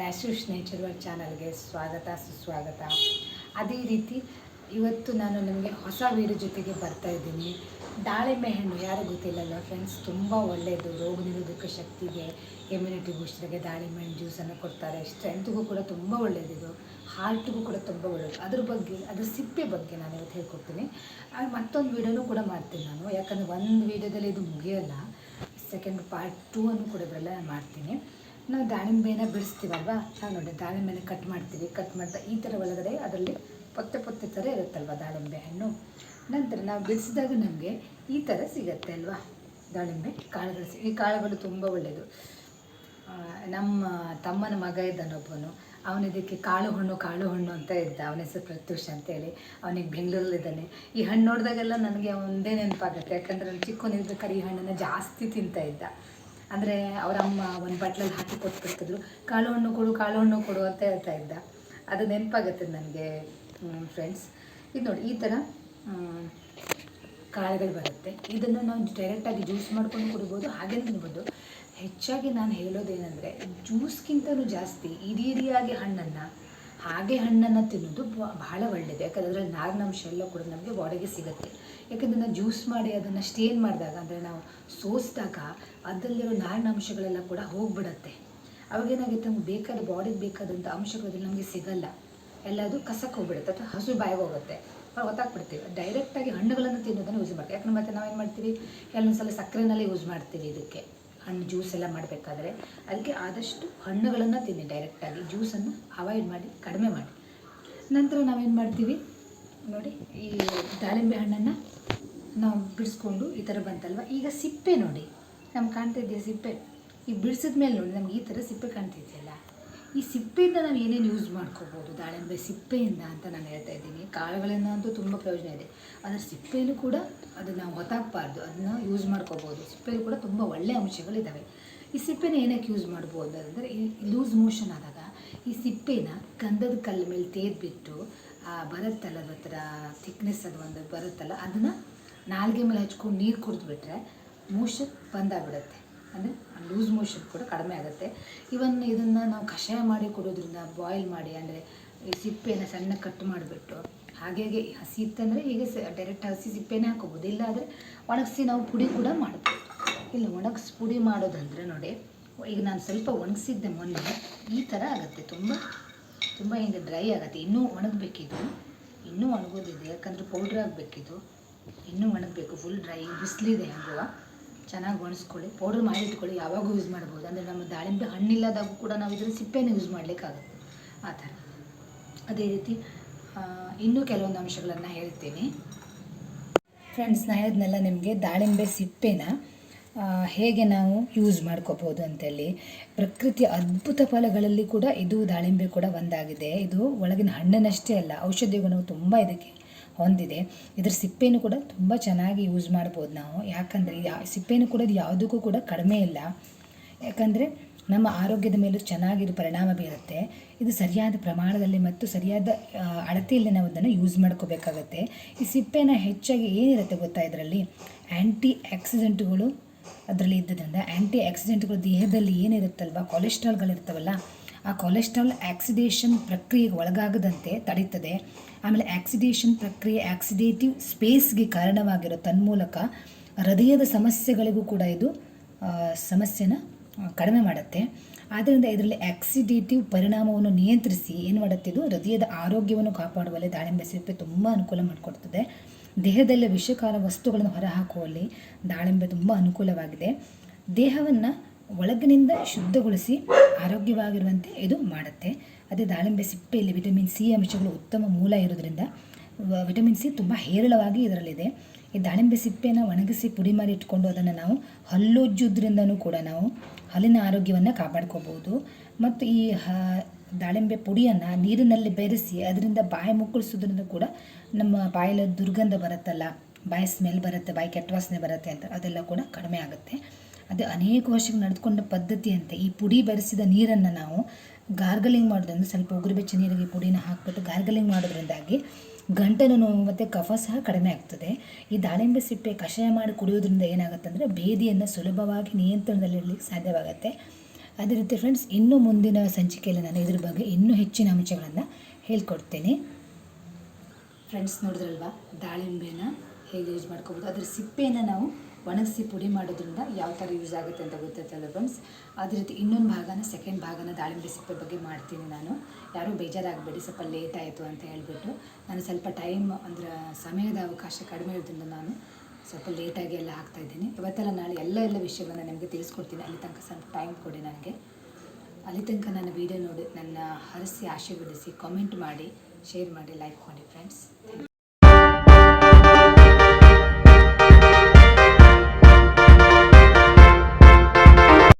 ಆಶುಷ್ nature world ಚಾನಲ್ಗೆ ಸ್ವಾಗತ ಸುಸ್ವಾಗತ. ಅದೇ ರೀತಿ ಇವತ್ತು ನಾನು ನಿಮಗೆ ಹೊಸ ವೀಡಿಯೋ ಜೊತೆಗೆ ಬರ್ತಾ ಇದ್ದೀನಿ. ದಾಳಿಂಬೆ ಹಣ್ಣು ಯಾರು ಗೊತ್ತಿಲ್ಲಲ್ಲ ಫ್ರೆಂಡ್ಸ್, ತುಂಬ ಒಳ್ಳೆಯದು. ರೋಗ ನಿರೋಧಕ ಶಕ್ತಿಗೆ, ಇಮ್ಯುನಿಟಿ ಬೂಸ್ಟರ್ಗೆ ದಾಳಿಂಬೆ ಹಣ್ಣು ಜ್ಯೂಸನ್ನು ಕೊಡ್ತಾರೆ. ಸ್ಟ್ರೆಂತ್ಗೂ ಕೂಡ ತುಂಬ ಒಳ್ಳೆಯದಿದು, ಹಾರ್ಟ್ಗೂ ಕೂಡ ತುಂಬ ಒಳ್ಳೆಯದು. ಅದ್ರ ಸಿಪ್ಪೆ ಬಗ್ಗೆ ನಾನು ಇವತ್ತು ಹೇಳ್ಕೊಡ್ತೀನಿ. ಮತ್ತೊಂದು ವೀಡಿಯೋನೂ ಕೂಡ ಮಾಡ್ತೀನಿ ನಾನು, ಯಾಕಂದರೆ ಒಂದು ವೀಡಿಯೋದಲ್ಲಿ ಇದು ಮುಗಿಯೋಲ್ಲ. ಸೆಕೆಂಡ್ ಪಾರ್ಟ್ 2 ಅನ್ನು ಕೂಡ ಇದರಲ್ಲ ನಾನು ಮಾಡ್ತೀನಿ. ನಾವು ದಾಳಿಂಬೆನ ಬಿಡಿಸ್ತೀವಲ್ವ, ನಾವು ನೋಡಿ ದಾಳಿಂಬೆನ ಕಟ್ ಮಾಡ್ತೀವಿ. ಕಟ್ ಮಾಡ್ತಾ ಈ ಥರ ಒಳಗಡೆ ಅದರಲ್ಲಿ ಪೊತ್ತೆ ಥರ ಇರುತ್ತಲ್ವ ದಾಳಿಂಬೆ ಹಣ್ಣು. ನಂತರ ನಾವು ಬಿಡಿಸಿದಾಗ ನಮಗೆ ಈ ಥರ ಸಿಗತ್ತೆ ಅಲ್ವಾ ದಾಳಿಂಬೆ ಕಾಳುಗಳು. ಈ ಕಾಳುಗಳು ತುಂಬ ಒಳ್ಳೆಯದು. ನಮ್ಮ ತಮ್ಮನ ಮಗ ಇದ್ದಾನೊಬ್ಬನು, ಅವನಿದಕ್ಕೆ ಕಾಳು ಹಣ್ಣು ಅಂತ ಇದ್ದ. ಅವನ ಹೆಸರು ಪ್ರತ್ಯೂಷ್ ಅಂತೇಳಿ. ಅವನಿಗೆ ಬೆಂಗಳೂರಲ್ಲಿದ್ದಾನೆ. ಈ ಹಣ್ಣು ನೋಡಿದಾಗೆಲ್ಲ ನನಗೆ ಒಂದೇ ನೆನಪಾಗುತ್ತೆ, ಯಾಕಂದರೆ ಅವ್ನು ಚಿಕ್ಕವನಿರ್ಬೇಕಾದ್ರೆ ಈ ಹಣ್ಣನ್ನು ಜಾಸ್ತಿ ತಿಂತಾ ಇದ್ದ. ಅಂದರೆ ಅವರ ಅಮ್ಮ ಒಂದು ಬಟ್ಲಲ್ಲಿ ಹಾಕಿ ಕೊಟ್ಬಿಡ್ತಿದ್ರು, ಕಾಳು ಹಣ್ಣು ಕೊಡು ಅಂತ ಹೇಳ್ತಾ ಇದ್ದ. ಅದು ನೆನಪಾಗುತ್ತೆ ನನಗೆ ಫ್ರೆಂಡ್ಸ್. ಇದು ನೋಡಿ ಈ ಥರ ಕಾಳುಗಳು ಬರುತ್ತೆ. ಇದನ್ನು ನಾವು ಡೈರೆಕ್ಟಾಗಿ ಜ್ಯೂಸ್ ಮಾಡ್ಕೊಂಡು ಕುಡಿಬೋದು, ಹಾಗೆ ತಿನ್ಬೋದು. ಹೆಚ್ಚಾಗಿ ನಾನು ಹೇಳೋದೇನೆಂದರೆ, ಜ್ಯೂಸ್ಗಿಂತಲೂ ಜಾಸ್ತಿ ಇಡೀಯಾಗಿ ಹಣ್ಣನ್ನು ತಿನ್ನೋದು ಬಹಳ ಒಳ್ಳೆಯದು. ಯಾಕಂದರೆ ಅದರಲ್ಲಿ ನಾರಿನಾಂಶ ಎಲ್ಲ ಕೂಡ ನಮಗೆ ಬಾಡಿಗೆ ಸಿಗುತ್ತೆ. ಯಾಕಂದರೆ ನಾವು ಜ್ಯೂಸ್ ಮಾಡಿ ಅದನ್ನು ಸ್ಟೇನ್ ಮಾಡಿದಾಗ, ಅಂದರೆ ನಾವು ಸೋಸಿದಾಗ ಅದರಲ್ಲಿರೋ ನಾರಿನಾಂಶಗಳೆಲ್ಲ ಕೂಡ ಹೋಗಿಬಿಡತ್ತೆ. ಅವಾಗೇನಾಗುತ್ತೆ, ನಮ್ಗೆ ಬಾಡಿಗೆ ಬೇಕಾದಂಥ ಅಂಶಗಳು ನಮಗೆ ಸಿಗಲ್ಲ. ಎಲ್ಲದು ಕಸಕ್ಕೆ ಹೋಗ್ಬಿಡುತ್ತೆ ಅಥವಾ ಹಸು ಬಾಯಿಗೆ ಹೋಗುತ್ತೆ. ಗೊತ್ತಾಗ್ಬಿಡ್ತೀವಿ. ಡೈರೆಕ್ಟಾಗಿ ಹಣ್ಣುಗಳನ್ನು ತಿನ್ನೋದನ್ನು ಯೂಸ್ ಮಾಡ್ತೀವಿ. ಯಾಕಂದರೆ ಮತ್ತು ನಾವೇನು ಮಾಡ್ತೀವಿ, ಕೆಲವೊಂದು ಸಕ್ಕರೆನಲ್ಲೇ ಯೂಸ್ ಮಾಡ್ತೀವಿ ಇದಕ್ಕೆ ಹಣ್ಣು ಜ್ಯೂಸ್ ಎಲ್ಲ ಮಾಡಬೇಕಾದ್ರೆ. ಅದಕ್ಕೆ ಆದಷ್ಟು ಹಣ್ಣುಗಳನ್ನು ತಿನ್ನಿ, ಡೈರೆಕ್ಟಾಗಿ ಜ್ಯೂಸನ್ನು ಅವಾಯ್ಡ್ ಮಾಡಿ, ಕಡಿಮೆ ಮಾಡಿ. ನಂತರ ನಾವೇನು ಮಾಡ್ತೀವಿ ನೋಡಿ, ಈ ದಾಳಿಂಬೆ ಹಣ್ಣನ್ನು ನಾವು ಬಿಡಿಸ್ಕೊಂಡು ಈ ಥರ ಬಂತಲ್ವ. ಈಗ ಸಿಪ್ಪೆ ನೋಡಿ, ನಮ್ಗೆ ಕಾಣ್ತಾ ಇದೆಯಾ ಸಿಪ್ಪೆ? ಈಗ ಬಿಡಿಸಿದ ಮೇಲೆ ನೋಡಿ ನಮ್ಗೆ ಈ ಥರ ಸಿಪ್ಪೆ ಕಾಣ್ತಿದೆಯಲ್ಲ, ಈ ಸಿಪ್ಪೆಯಿಂದ ನಾವು ಏನೇನು ಯೂಸ್ ಮಾಡ್ಕೋಬೋದು ದಾಳಿಂಬೆ ಸಿಪ್ಪೆಯಿಂದ ಅಂತ ನಾನು ಹೇಳ್ತಾ ಇದ್ದೀನಿ. ಕಾಳುಗಳಿಂದ ಅಂತೂ ತುಂಬ ಪ್ರಯೋಜನ ಇದೆ, ಅದರ ಸಿಪ್ಪೆಯೂ ಕೂಡ ಅದು ನಾವು ಹೊತ್ತಾಗಬಾರ್ದು, ಅದನ್ನ ಯೂಸ್ ಮಾಡ್ಕೋಬೋದು. ಸಿಪ್ಪೆಯಲ್ಲೂ ಕೂಡ ತುಂಬ ಒಳ್ಳೆಯ ಅಂಶಗಳಿದ್ದಾವೆ. ಈ ಸಿಪ್ಪೆನ ಏನಕ್ಕೆ ಯೂಸ್ ಮಾಡ್ಬೋದು ಅಂದರೆ, ಈ ಲೂಸ್ ಮೋಷನ್ ಆದಾಗ ಈ ಸಿಪ್ಪೆನ ಗಂಧದ ಕಲ್ಲು ಮೇಲೆ ತೇದ್ಬಿಟ್ಟು ಬರುತ್ತಲ್ಲ, ಅದು ಥರ ಥಿಕ್ನೆಸ್ ಅದು ಒಂದು ಬರುತ್ತಲ್ಲ, ಅದನ್ನು ನಾಲ್ಗೆ ಮೇಲೆ ಹಚ್ಕೊಂಡು ನೀರು ಕುಡಿದ್ಬಿಟ್ರೆ ಮೋಷನ್ ಬಂದಾಗ್ಬಿಡುತ್ತೆ. ಅಂದರೆ ಲೂಸ್ ಮೋಷನ್ ಕೂಡ ಕಡಿಮೆ ಆಗುತ್ತೆ. ಇದನ್ನು ನಾವು ಕಷಾಯ ಮಾಡಿ ಕೊಡೋದ್ರಿಂದ, ಬಾಯ್ಲ್ ಮಾಡಿ, ಅಂದರೆ ಈ ಸಿಪ್ಪೆನ ಸಣ್ಣ ಕಟ್ ಮಾಡಿಬಿಟ್ಟು, ಹಾಗೆ ಹಸಿ ಇತ್ತಂದರೆ ಈಗ ಡೈರೆಕ್ಟ್ ಹಸಿ ಸಿಪ್ಪೆನೇ ಹಾಕೋಬೋದು. ಇಲ್ಲಾದರೆ ಒಣಗಿಸಿ ನಾವು ಪುಡಿ ಕೂಡ ಮಾಡ್ಬೋದು. ಇಲ್ಲ ಒಣಗಿಸಿ ಪುಡಿ ಮಾಡೋದಂದರೆ ನೋಡಿ, ಈಗ ನಾನು ಸ್ವಲ್ಪ ಒಣಗಿಸಿದ್ದೆ ಮೊನ್ನೆ, ಈ ಥರ ಆಗುತ್ತೆ. ತುಂಬ ಹಿಂಗೆ ಡ್ರೈ ಆಗುತ್ತೆ. ಇನ್ನೂ ಒಣಗಬೇಕಿದು, ಇನ್ನೂ ಒಣಗೋದಿದೆ, ಯಾಕಂದರೆ ಪೌಡ್ರ್ ಆಗಬೇಕಿದು. ಇನ್ನೂ ಒಣಗಬೇಕು, ಫುಲ್ ಡ್ರೈ. ಬಿಸಿಲಿದೆ ಹಂಗುವ, ಚೆನ್ನಾಗಿ ಒಣಗಿಸ್ಕೊಳ್ಳಿ, ಪೌಡ್ರ್ ಮಾಡಿಟ್ಕೊಳ್ಳಿ. ಯಾವಾಗೂ ಯೂಸ್ ಮಾಡ್ಬೋದು. ಅಂದರೆ ನಮ್ಮ ದಾಳಿಂಬೆ ಹಣ್ಣಿಲ್ಲದಾಗೂ ಕೂಡ ನಾವು ಇದರ ಸಿಪ್ಪೆನ ಯೂಸ್ ಮಾಡಲಿಕ್ಕಾಗುತ್ತೆ, ಆ ಥರ. ಅದೇ ರೀತಿ ಇನ್ನೂ ಕೆಲವೊಂದು ಅಂಶಗಳನ್ನು ಹೇಳ್ತೀನಿ ಫ್ರೆಂಡ್ಸ್. ನಾನು ಹೇಳಿದ್ನೆಲ್ಲ ನಿಮಗೆ ದಾಳಿಂಬೆ ಸಿಪ್ಪೆನ ಹೇಗೆ ನಾವು ಯೂಸ್ ಮಾಡ್ಕೋಬೋದು ಅಂತೇಳಿ. ಪ್ರಕೃತಿಯ ಅದ್ಭುತ ಫಲಗಳಲ್ಲಿ ಕೂಡ ಇದು ದಾಳಿಂಬೆ ಕೂಡ ಒಂದಾಗಿದೆ. ಇದು ಒಳಗಿನ ಹಣ್ಣಿನಷ್ಟೇ ಅಲ್ಲ, ಔಷಧಿ ಗುಣವು ತುಂಬ ಇದಕ್ಕೆ ಹೊಂದಿದೆ. ಇದರ ಸಿಪ್ಪೆನೂ ಕೂಡ ತುಂಬ ಚೆನ್ನಾಗಿ ಯೂಸ್ ಮಾಡ್ಬೋದು ನಾವು. ಯಾಕಂದರೆ ಸಿಪ್ಪೆನೂ ಕೂಡ ಇದು ಯಾವುದಕ್ಕೂ ಕೂಡ ಕಡಿಮೆ ಇಲ್ಲ. ಯಾಕಂದರೆ ನಮ್ಮ ಆರೋಗ್ಯದ ಮೇಲೂ ಚೆನ್ನಾಗಿರೋ ಪರಿಣಾಮ ಬೀರುತ್ತೆ. ಇದು ಸರಿಯಾದ ಪ್ರಮಾಣದಲ್ಲಿ ಮತ್ತು ಸರಿಯಾದ ಅಳತೆಯಲ್ಲಿ ನಾವು ಅದನ್ನು ಯೂಸ್ ಮಾಡ್ಕೋಬೇಕಾಗತ್ತೆ. ಈ ಸಿಪ್ಪೆನ ಹೆಚ್ಚಾಗಿ ಏನಿರುತ್ತೆ ಗೊತ್ತಾ, ಇದರಲ್ಲಿ ಆ್ಯಂಟಿ ಆಕ್ಸಿಡೆಂಟ್ಗಳು ಅದರಲ್ಲಿ ಇದ್ದದ್ರಿಂದ, ಆ್ಯಂಟಿ ಆಕ್ಸಿಡೆಂಟ್ಗಳು ದೇಹದಲ್ಲಿ ಏನಿರುತ್ತಲ್ವ, ಕೊಲೆಸ್ಟ್ರಾಲ್ಗಳಿರ್ತಾವಲ್ಲ, ಆ ಕೊಲೆಸ್ಟ್ರಾಲ್ ಆಕ್ಸಿಡೇಷನ್ ಪ್ರಕ್ರಿಯೆಗೆ ಒಳಗಾಗದಂತೆ ತಡೀತದೆ. ಆಮೇಲೆ ಆಕ್ಸಿಡೇಷನ್ ಪ್ರಕ್ರಿಯೆ ಆಕ್ಸಿಡೇಟಿವ್ ಸ್ಪೇಸ್ಗೆ ಕಾರಣವಾಗಿರೋ ತನ್ಮೂಲಕ ಹೃದಯದ ಸಮಸ್ಯೆಗಳಿಗೂ ಕೂಡ ಇದು ಸಮಸ್ಯೆನ ಕಡಿಮೆ ಮಾಡುತ್ತೆ. ಆದ್ದರಿಂದ ಇದರಲ್ಲಿ ಆಕ್ಸಿಡೇಟಿವ್ ಪರಿಣಾಮವನ್ನು ನಿಯಂತ್ರಿಸಿ ಏನು ಮಾಡುತ್ತೆ, ಇದು ಹೃದಯದ ಆರೋಗ್ಯವನ್ನು ಕಾಪಾಡುವಲ್ಲಿ ದಾಳಿಂಬೆ ಸಿಪ್ಪೆ ತುಂಬ ಅನುಕೂಲ ಮಾಡಿಕೊಡ್ತದೆ. ದೇಹದಲ್ಲಿ ವಿಷಕಾರಿ ವಸ್ತುಗಳನ್ನು ಹೊರಹಾಕುವಲ್ಲಿ ದಾಳಿಂಬೆ ತುಂಬ ಅನುಕೂಲವಾಗಿದೆ. ದೇಹವನ್ನು ಒಳಗಿನಿಂದ ಶುದ್ಧಗೊಳಿಸಿ ಆರೋಗ್ಯವಾಗಿರುವಂತೆ ಇದು ಮಾಡುತ್ತೆ. ಅದೇ ದಾಳಿಂಬೆ ಸಿಪ್ಪೆಯಲ್ಲಿ ವಿಟಮಿನ್ ಸಿ ಅಂಶಗಳು ಉತ್ತಮ ಮೂಲ ಇರೋದ್ರಿಂದ ವಿಟಮಿನ್ ಸಿ ತುಂಬ ಹೇರಳವಾಗಿ ಇದರಲ್ಲಿದೆ. ಈ ದಾಳಿಂಬೆ ಸಿಪ್ಪೆನ ಒಣಗಿಸಿ ಪುಡಿ ಮಾಡಿ ಇಟ್ಕೊಂಡು ಅದನ್ನು ನಾವು ಹಲ್ಲುಜ್ಜೋದ್ರಿಂದನೂ ಕೂಡ ನಾವು ಹಲ್ಲಿನ ಆರೋಗ್ಯವನ್ನು ಕಾಪಾಡ್ಕೋಬೋದು. ಮತ್ತು ಈ ದಾಳಿಂಬೆ ಪುಡಿಯನ್ನು ನೀರಿನಲ್ಲಿ ಬೆರೆಸಿ ಅದರಿಂದ ಬಾಯಿ ಮುಕ್ಕಳಿಸೋದ್ರಿಂದ ಕೂಡ ನಮ್ಮ ಬಾಯಲ್ಲಿ ದುರ್ಗಂಧ ಬರುತ್ತಲ್ಲ, ಬಾಯಿ ಸ್ಮೆಲ್ ಬರುತ್ತೆ, ಬಾಯಿ ಕೆಟ್ಟ ವಾಸನೆ ಬರುತ್ತೆ ಅಂತ, ಅದೆಲ್ಲ ಕೂಡ ಕಡಿಮೆ ಆಗುತ್ತೆ. ಅದು ಅನೇಕ ವರ್ಷಗಳು ನಡೆದುಕೊಂಡ ಪದ್ಧತಿಯಂತೆ ಈ ಪುಡಿ ಬೆರೆಸಿದ ನೀರನ್ನು ನಾವು ಗಾರ್ಗಲಿಂಗ್ ಮಾಡೋದ್ರಿಂದ, ಸ್ವಲ್ಪ ಉಗುರು ಬೆಚ್ಚ ನೀರಿಗೆ ಪುಡಿನ ಹಾಕಿಬಿಟ್ಟು ಗಾರ್ಗಲಿಂಗ್ ಮಾಡೋದ್ರಿಂದಾಗಿ ಗಂಟಲು ನೋವು ಮತ್ತು ಕಫ ಸಹ ಕಡಿಮೆ ಆಗ್ತದೆ. ಈ ದಾಳಿಂಬೆ ಸಿಪ್ಪೆ ಕಷಾಯ ಮಾಡಿ ಕುಡಿಯೋದ್ರಿಂದ ಏನಾಗುತ್ತೆ ಅಂದರೆ, ಭೇದಿಯನ್ನು ಸುಲಭವಾಗಿ ನಿಯಂತ್ರಣದಲ್ಲಿರಲಿಕ್ಕೆ ಸಾಧ್ಯವಾಗುತ್ತೆ. ಅದೇ ರೀತಿ ಫ್ರೆಂಡ್ಸ್, ಇನ್ನೂ ಮುಂದಿನ ಸಂಚಿಕೆಯಲ್ಲಿ ನಾನು ಇದ್ರ ಬಗ್ಗೆ ಇನ್ನೂ ಹೆಚ್ಚಿನ ಅಂಶಗಳನ್ನು ಹೇಳ್ಕೊಡ್ತೇನೆ. ಫ್ರೆಂಡ್ಸ್, ನೋಡಿದ್ರಲ್ವಾ ದಾಳಿಂಬೆನ ಹೇಗೆ ಯೂಸ್ ಮಾಡ್ಕೋಬೋದು. ಅದರ ಸಿಪ್ಪೆಯನ್ನು ನಾವು ಒಣಗಿಸಿ ಪುಡಿ ಮಾಡೋದ್ರಿಂದ ಯಾವ ಥರ ಯೂಸ್ ಆಗುತ್ತೆ ಅಂತ ಗೊತ್ತಾಯ್ತಲ್ಲ ಫ್ರೆಂಡ್ಸ್. ಅದೇ ರೀತಿ ಇನ್ನೊಂದು ಭಾಗನ, ಸೆಕೆಂಡ್ ಭಾಗನ ದಾಳಿಂಬೆ ಸಿಪ್ಪೆ ಬಗ್ಗೆ ಮಾಡ್ತೀನಿ ನಾನು. ಯಾರೂ ಬೇಜಾರಾಗಬೇಡಿ, ಸ್ವಲ್ಪ ಲೇಟ್ ಆಯಿತು ಅಂತ ಹೇಳ್ಬಿಟ್ಟು. ನಾನು ಸ್ವಲ್ಪ ಅಂದರೆ ಸಮಯದ ಅವಕಾಶ ಕಡಿಮೆ ಇರೋದ್ರಿಂದ ನಾನು ಸ್ವಲ್ಪ ಲೇಟಾಗಿ ಎಲ್ಲ ಹಾಕ್ತಾಯಿದ್ದೀನಿ. ಇವತ್ತೆಲ್ಲ ನಾಳೆ ಎಲ್ಲ ವಿಷಯಗಳನ್ನು ನಿಮಗೆ ತಿಳಿಸ್ಕೊಡ್ತೀನಿ. ಅಲ್ಲಿ ತನಕ ಸ್ವಲ್ಪ ಟೈಮ್ ಕೊಡಿ ನನಗೆ. ಅಲ್ಲಿ ತನಕ ನನ್ನ ವೀಡಿಯೋ ನೋಡಿ ನನ್ನ ಹರಿಸಿ ಆಶೀರ್ವದಿಸಿ, ಕಾಮೆಂಟ್ ಮಾಡಿ, ಶೇರ್ ಮಾಡಿ, ಲೈಕ್ ಮಾಡಿ ಫ್ರೆಂಡ್ಸ್.